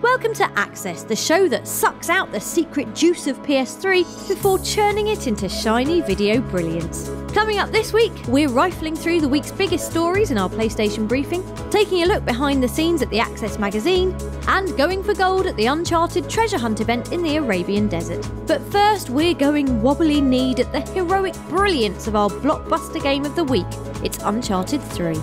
Welcome to Access, the show that sucks out the secret juice of PS3 before churning it into shiny video brilliance. Coming up this week, we're rifling through the week's biggest stories in our PlayStation briefing, taking a look behind the scenes at the Access magazine, and going for gold at the Uncharted treasure hunt event in the Arabian desert. But first, we're going wobbly-kneed at the heroic brilliance of our blockbuster game of the week. It's Uncharted 3.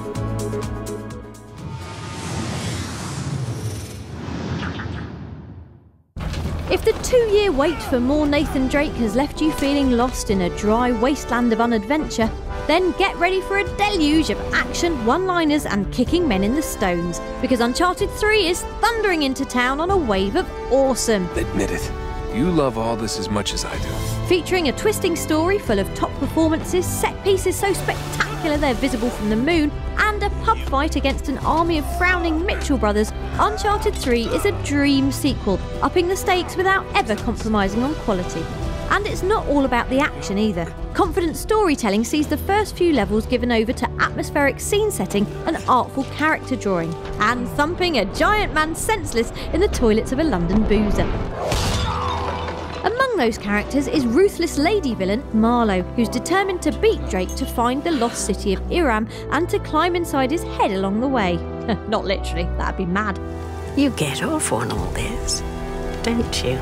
If the 2-year wait for more Nathan Drake has left you feeling lost in a dry wasteland of unadventure, then get ready for a deluge of action, one-liners and kicking men in the stones, because Uncharted 3 is thundering into town on a wave of awesome. Admit it, you love all this as much as I do. Featuring a twisting story full of top performances, set pieces so spectacular they're visible from the moon, and a pub fight against an army of frowning Mitchell brothers, Uncharted 3 is a dream sequel, upping the stakes without ever compromising on quality. And it's not all about the action either. Confident storytelling sees the first few levels given over to atmospheric scene setting and artful character drawing, and thumping a giant man senseless in the toilets of a London boozer. Among those characters is ruthless lady villain Marlowe, who's determined to beat Drake to find the lost city of Iram and to climb inside his head along the way. Not literally, that'd be mad. You get off on all this, don't you?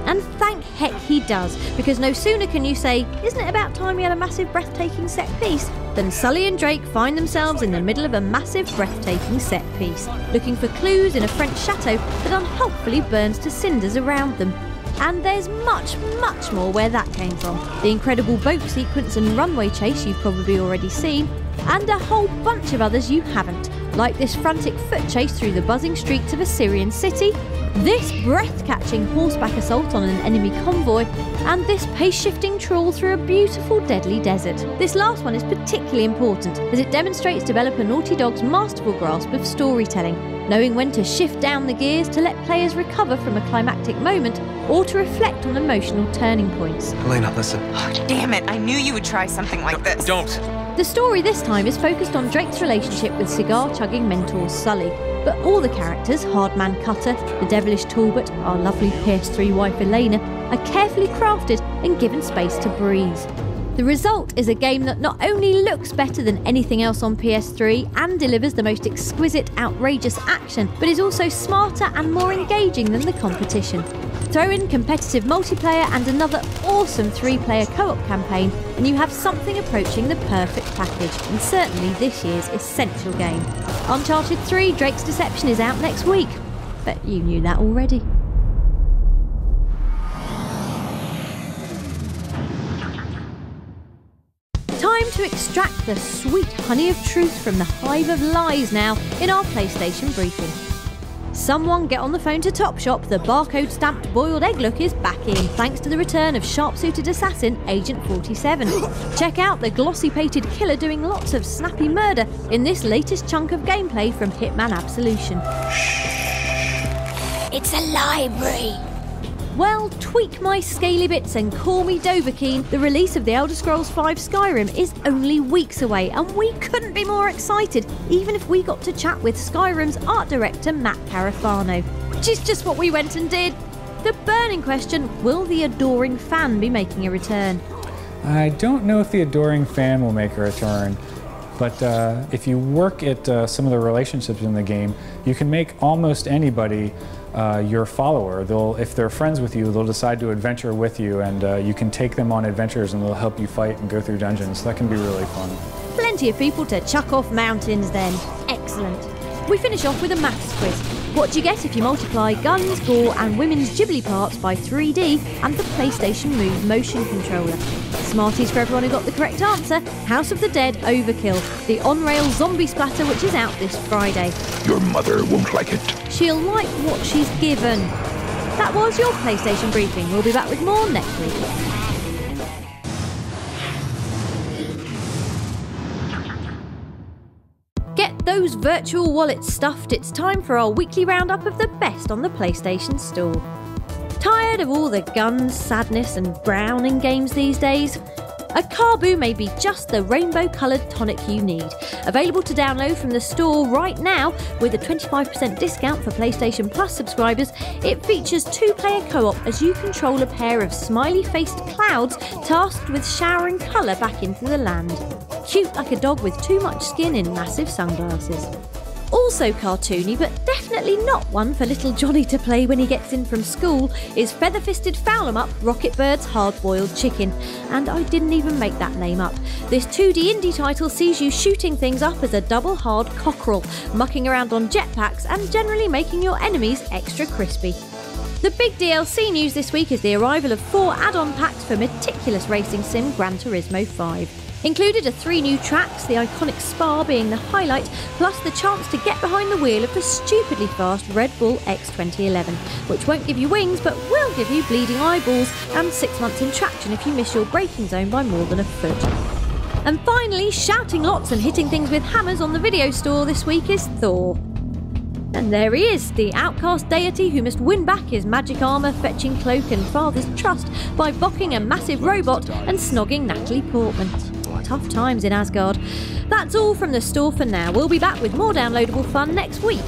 And thank heck he does, because no sooner can you say, isn't it about time we had a massive breathtaking set piece, than Sully and Drake find themselves in the middle of a massive breathtaking set piece, looking for clues in a French chateau that unhelpfully burns to cinders around them. And there's much, much more where that came from. The incredible boat sequence and runway chase you've probably already seen, and a whole bunch of others you haven't, like this frantic foot chase through the buzzing streets of a Syrian city, this breath-catching horseback assault on an enemy convoy, and this pace-shifting trawl through a beautiful deadly desert. This last one is particularly important, as it demonstrates developer Naughty Dog's masterful grasp of storytelling, knowing when to shift down the gears to let players recover from a climactic moment, or to reflect on emotional turning points. Elena, listen. Oh, damn it, I knew you would try something like this. Don't! The story this time is focused on Drake's relationship with cigar-chugging mentor Sully, but all the characters, Hardman Cutter, the devilish Talbot, our lovely PS3 wife Elena, are carefully crafted and given space to breathe. The result is a game that not only looks better than anything else on PS3 and delivers the most exquisite, outrageous action, but is also smarter and more engaging than the competition. Throw in competitive multiplayer and another awesome 3-player co-op campaign, and you have something approaching the perfect package, and certainly this year's essential game. Uncharted 3 Drake's Deception is out next week, but you knew that already. Time to extract the sweet honey of truth from the hive of lies now in our PlayStation briefing. Someone get on the phone to Topshop, the barcode-stamped boiled egg look is back in, thanks to the return of sharp-suited assassin Agent 47. Check out the glossy-pated killer doing lots of snappy murder in this latest chunk of gameplay from Hitman Absolution. It's a library. Well, tweak my scaly bits and call me Dovahkiin, the release of The Elder Scrolls V Skyrim is only weeks away, and we couldn't be more excited, even if we got to chat with Skyrim's art director Matt Carafano, which is just what we went and did. The burning question, will the adoring fan be making a return? I don't know if the adoring fan will make a return, but if you work at some of the relationships in the game, you can make almost anybody your follower. If they're friends with you, they'll decide to adventure with you, and you can take them on adventures and they'll help you fight and go through dungeons. So that can be really fun. Plenty of people to chuck off mountains then. Excellent. We finish off with a maths quiz. What do you get if you multiply guns, gore and women's ghibli parts by 3D and the PlayStation Move motion controller? Smarties for everyone who got the correct answer. House of the Dead Overkill, the on-rail zombie splatter which is out this Friday. Your mother won't like it. She'll like what she's given. That was your PlayStation briefing. We'll be back with more next week. Get those virtual wallets stuffed. It's time for our weekly roundup of the best on the PlayStation Store. Tired Tired of all the guns, sadness and brown in games these days? A carbu may be just the rainbow-coloured tonic you need. Available to download from the store right now with a 25% discount for PlayStation Plus subscribers, it features 2-player co-op as you control a pair of smiley-faced clouds tasked with showering colour back into the land. Cute like a dog with too much skin in massive sunglasses. Also cartoony, but definitely not one for little Johnny to play when he gets in from school, is Feather-Fisted Foul-'em-Up Rocket Bird's Hard-Boiled Chicken. And I didn't even make that name up. This 2D indie title sees you shooting things up as a double-hard cockerel, mucking around on jetpacks and generally making your enemies extra crispy. The big DLC news this week is the arrival of 4 add-on packs for meticulous racing sim Gran Turismo 5. Included are 3 new tracks, the iconic Spa being the highlight, plus the chance to get behind the wheel of the stupidly fast Red Bull X 2011, which won't give you wings but will give you bleeding eyeballs and 6 months in traction if you miss your braking zone by more than a foot. And finally, shouting lots and hitting things with hammers on the video store this week is Thor. And there he is, the outcast deity who must win back his magic armour, fetching cloak and father's trust by bocking a massive robot and snogging Natalie Portman. Tough times in Asgard. That's all from the store for now. We'll be back with more downloadable fun next week.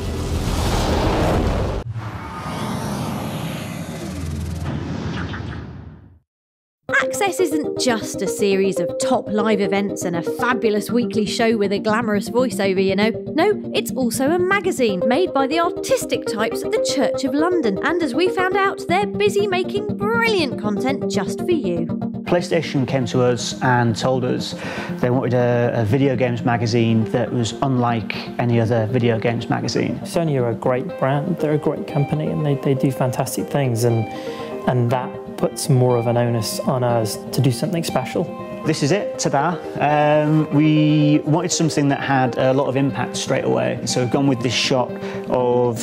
Access isn't just a series of top live events and a fabulous weekly show with a glamorous voiceover, you know. No, it's also a magazine made by the artistic types at the Church of London. And as we found out, they're busy making brilliant content just for you. PlayStation came to us and told us they wanted a video games magazine that was unlike any other video games magazine. Sony are a great brand, they're a great company, and they do fantastic things, and that puts more of an onus on us to do something special. This is it, ta-da. We wanted something that had a lot of impact straight away. So we've gone with this shot of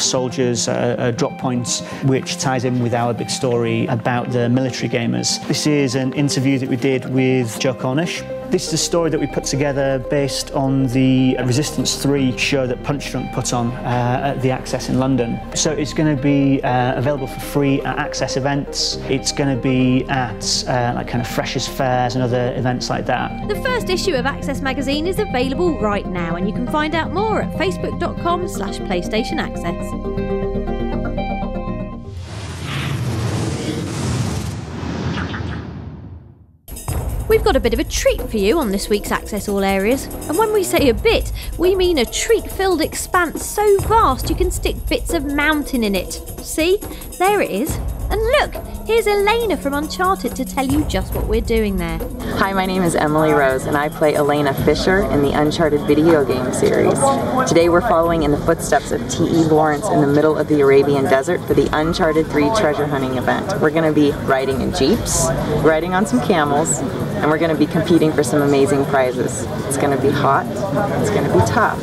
soldiers, drop points, which ties in with our big story about the military gamers. This is an interview that we did with Joe Cornish. This is a story that we put together based on the Resistance 3 show that Punch Drunk put on at the Access in London. So it's going to be available for free at Access events. It's going to be at like kind of Freshers fairs and other events like that. The first issue of Access magazine is available right now, and you can find out more at facebook.com/PlayStation Access. We've got a bit of a treat for you on this week's Access All Areas. And when we say a bit, we mean a treat-filled expanse so vast you can stick bits of mountain in it. See? There it is. And look, here's Elena from Uncharted to tell you just what we're doing there. Hi, my name is Emily Rose, and I play Elena Fisher in the Uncharted video game series. Today we're following in the footsteps of T.E. Lawrence in the middle of the Arabian desert for the Uncharted 3 treasure hunting event. We're going to be riding in jeeps, riding on some camels, and we're going to be competing for some amazing prizes. It's going to be hot, it's going to be tough,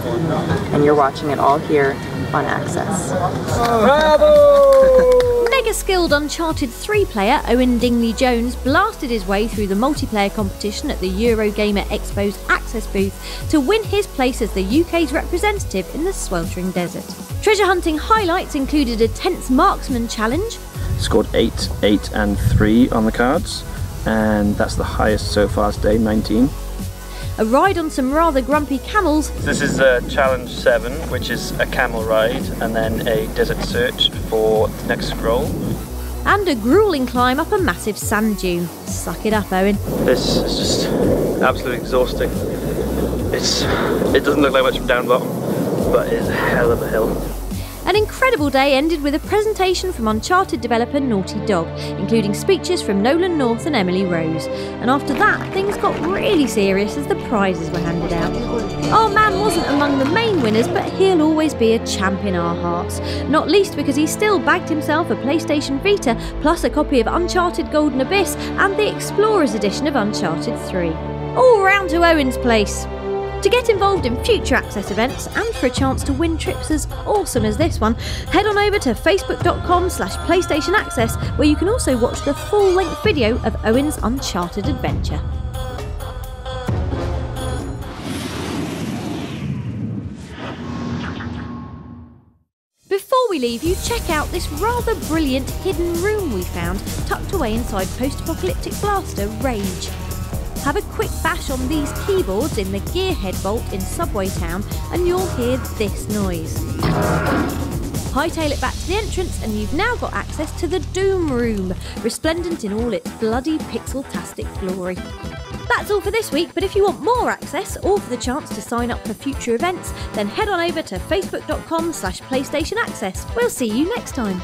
and you're watching it all here on Access. Bravo! Mega-skilled Uncharted 3 player Owen Dingley-Jones blasted his way through the multiplayer competition at the Eurogamer Expo's Access booth to win his place as the UK's representative in the sweltering desert. Treasure hunting highlights included a tense marksman challenge. Scored 8, 8 and 3 on the cards, and that's the highest so far today, 19. A ride on some rather grumpy camels. This is challenge 7, which is a camel ride and then a desert search for the next scroll. And a grueling climb up a massive sand dune. Suck it up, Owen. This is just absolutely exhausting. It doesn't look like much from down bottom, but it's a hell of a hill. An incredible day ended with a presentation from Uncharted developer Naughty Dog, including speeches from Nolan North and Emily Rose. And after that, things got really serious as the prizes were handed out. Our man wasn't among the main winners, but he'll always be a champ in our hearts. Not least because he still bagged himself a PlayStation Vita, plus a copy of Uncharted Golden Abyss and the Explorers edition of Uncharted 3. All round to Owen's place. To get involved in future Access events and for a chance to win trips as awesome as this one, head on over to facebook.com/PlayStation Access, where you can also watch the full-length video of Owen's Uncharted adventure. Before we we leave you, check out this rather brilliant hidden room we found tucked away inside post-apocalyptic blaster Rage. Have a quick bash on these keyboards in the Gearhead Vault in Subway Town and you'll hear this noise. Hightail it back to the entrance and you've now got access to the Doom Room, resplendent in all its bloody pixel-tastic glory. That's all for this week, but if you want more access or for the chance to sign up for future events, then head on over to facebook.com/PlayStation Access. We'll see you next time.